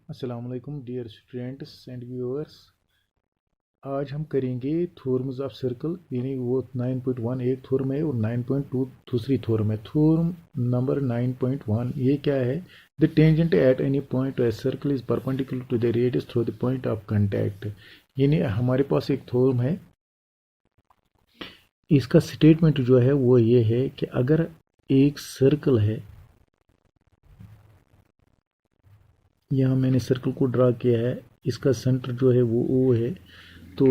अस्सलाम वालेकुम dear students and viewers. आज हम करेंगे थ्योरम्स ऑफ सर्कल, यानी वो 9.1 एक थ्योरम है और 9.2 दूसरी थ्योरम है। थ्योरम नंबर 9.1 ये क्या है? The tangent at any point a circle is perpendicular to the radius through the point of contact. यानी हमारे पास एक थ्योरम है, इसका स्टेटमेंट जो है वो ये है कि अगर एक सर्कल है, यहाँ मैंने सर्कल को ड्रा किया है, इसका सेंटर जो है वो ओ है, तो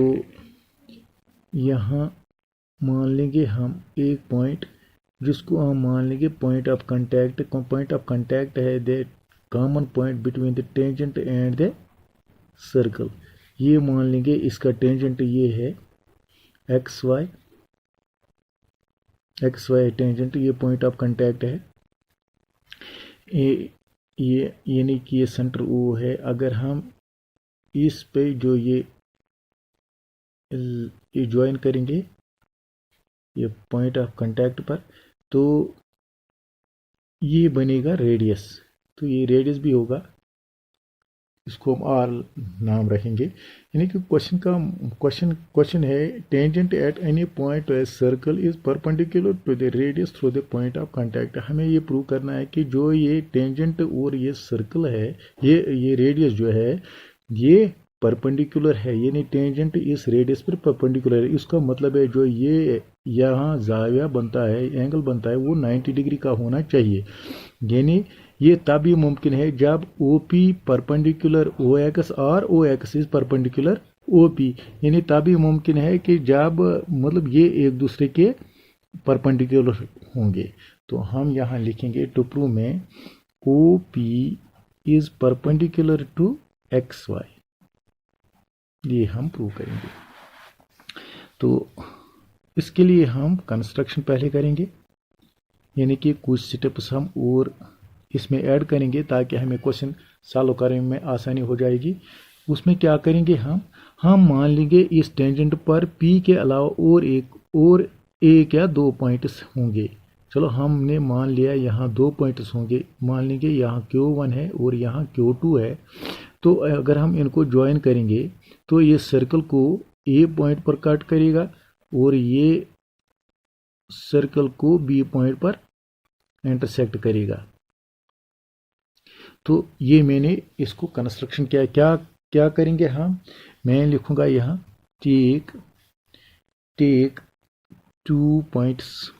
यहाँ मान लेंगे हम एक पॉइंट जिसको हम मान लेंगे point of contact. Point of contact है the common point between the tangent and the circle. ये मान लेंगे इसका टेंजेंट ये है एक्स वाई टेंजेंट, ये पॉइंट ऑफ कांटेक्ट है। ये यानी कि ये सेंटर ओ है। अगर हम इस पे जो ये ज्वाइन करेंगे ये पॉइंट ऑफ कांटेक्ट पर, तो ये बनेगा रेडियस, तो ये रेडियस भी होगा, इसको हम आर नाम रखेंगे। यानी कि क्वेश्चन है tangent at any point a circle is perpendicular to the radius through the point of contact. हमें ये प्रूव करना है कि जो ये टेंजेंट और ये सर्कल है, ये रेडियस जो है ये परपेंडिकुलर है, यानी टेंजेंट इस रेडियस पर परपेंडिकुलर है। इसका मतलब है जो ये यहाँ जाविया बनता है, एंगल बनता है, वो 90 डिग्री का होना चाहिए। यानी ये तभी मुमकिन है जब O P perpendicular O X और O X is perpendicular O P. यानी तभी मुमकिन है कि जब मतलब ये एक दूसरे के परपेंडिकुलर होंगे। तो हम यहाँ लिखेंगे टू प्रूव में O P is perpendicular to x y, ये हम प्रूव करेंगे। तो इसके लिए हम कंस्ट्रक्शन पहले करेंगे, यानी कि कुछ स्टेप्स हम और इसमें ऐड करेंगे ताकि हमें क्वेश्चन सॉल्व करने में आसानी हो जाएगी। उसमें क्या करेंगे हम मान लेंगे इस टेंजेंट पर P के अलावा और एक या दो पॉइंट्स होंगे। चलो हमने मान लिया यहाँ दो पॉइंट्स होंगे, मान लेंगे यहाँ Q1 है और यहाँ Q2 है। तो अगर हम इनको ज्वाइन करेंगे तो ये सर्कल को A पॉइंट पर कट करेगा और ये सर्कल को B पॉइंट पर इंटरसेक्ट करेगा। तो ये मैंने इसको कंस्ट्रक्शन किया। क्या करेंगे मैं लिखूंगा यहाँ take two points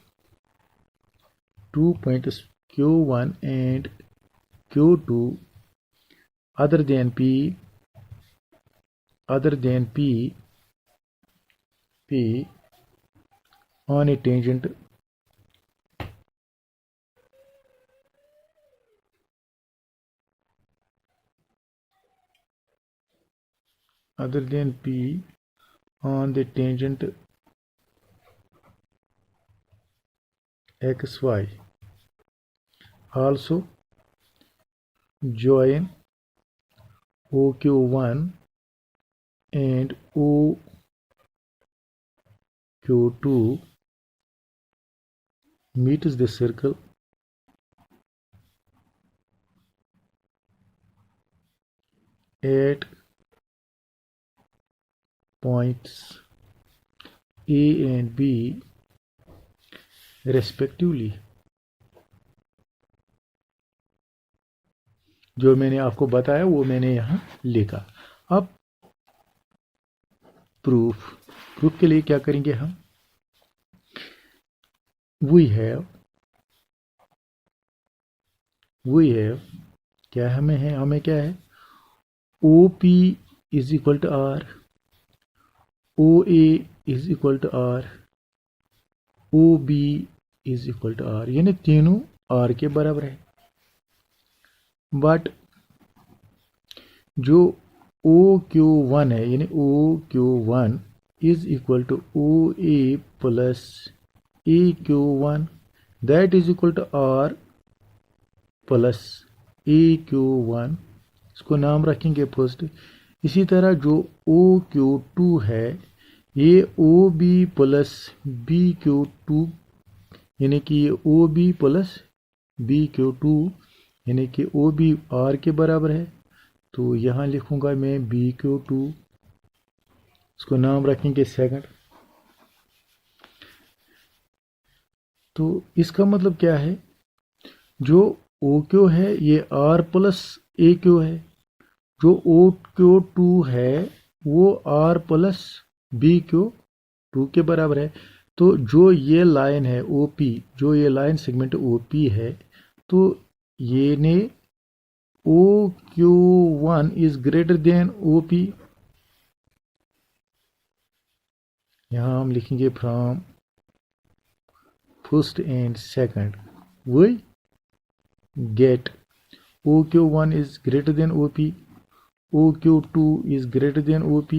Q1 and Q2 other than P on a tangent other than P on the tangent XY. Also join OQ1 and OQ2 meets the circle at points A and B respectively। जो मैंने आपको बताया वो मैंने यहाँ लिखा। अब proof के लिए क्या करेंगे we have क्या हमें क्या है OP is equal to R, OA is equal to R, OB is equal to R, यानी तीनों R के बराबर है। बट जो OQ1 है, यानी OQ1 is equal to OA plus AQ1 that is equal to R plus AQ1, इसको नाम रखेंगे फर्स्ट। इसी तरह जो OQ2 है ये OB प्लस BQ2, यानी कि ये OB प्लस BQ2, यानी कि OB R के बराबर है। तो यहाँ लिखूंगा मैं BQ2, इसको नाम रखेंगे सेकंड। तो इसका मतलब क्या है, जो OQ है ये R प्लस AQ है, जो OQ2 है वो R प्लस BQ2 के बराबर है। तो जो ये लाइन है OP, जो ये लाइन सेगमेंट OP है, तो ये ने OQ1 is greater than OP। यहाँ हम लिखेंगे from first and second we get OQ1 is greater than OP, OQ2 is greater than OP।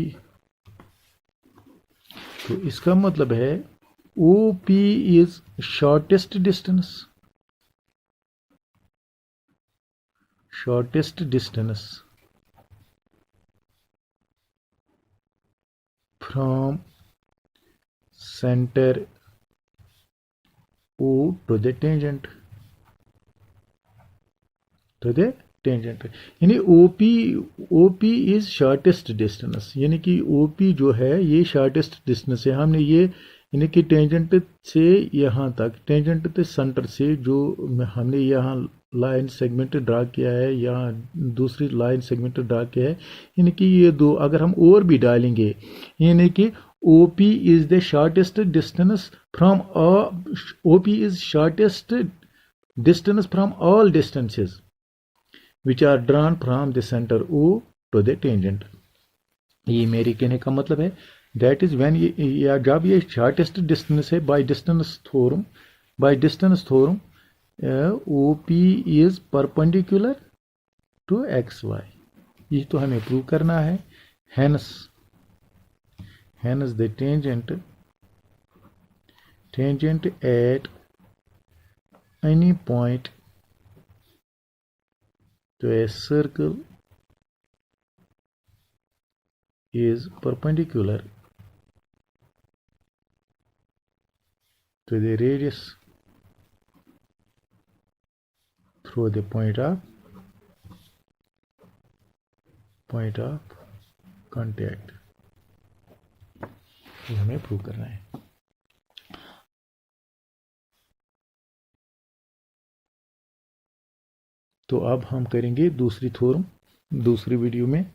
तो इसका मतलब है OP is shortest distance, shortest distance from center O to the tangent, to the tangent। यानी OP is shortest distance, यानी कि OP जो है ये शॉर्टेस्ट डिस्टेंस है। हमने ये यानी कि टेंजेंट से यहाँ तक, टेंजेंट से सेंटर से जो हमने यहाँ लाइन सेगमेंट ड्रा किया है, यहाँ दूसरी लाइन सेगमेंट ड्रा किया है, यानी कि ये दो अगर हम और भी डालेंगे, यानी कि OP is the shortest distance from OP is shortest distance from all distances which are drawn from the center O to the tangent। ये मेरे कहने का मतलब है that is when या जब ये shortest distance है by distance theorem OP is perpendicular to XY। ये तो हमें प्रूव करना है। hence the tangent at any point to a circle is perpendicular to the radius through the point of contact। ये हमें प्रूव करना है। तो अब हम करेंगे दूसरी थ्योरम दूसरी वीडियो में।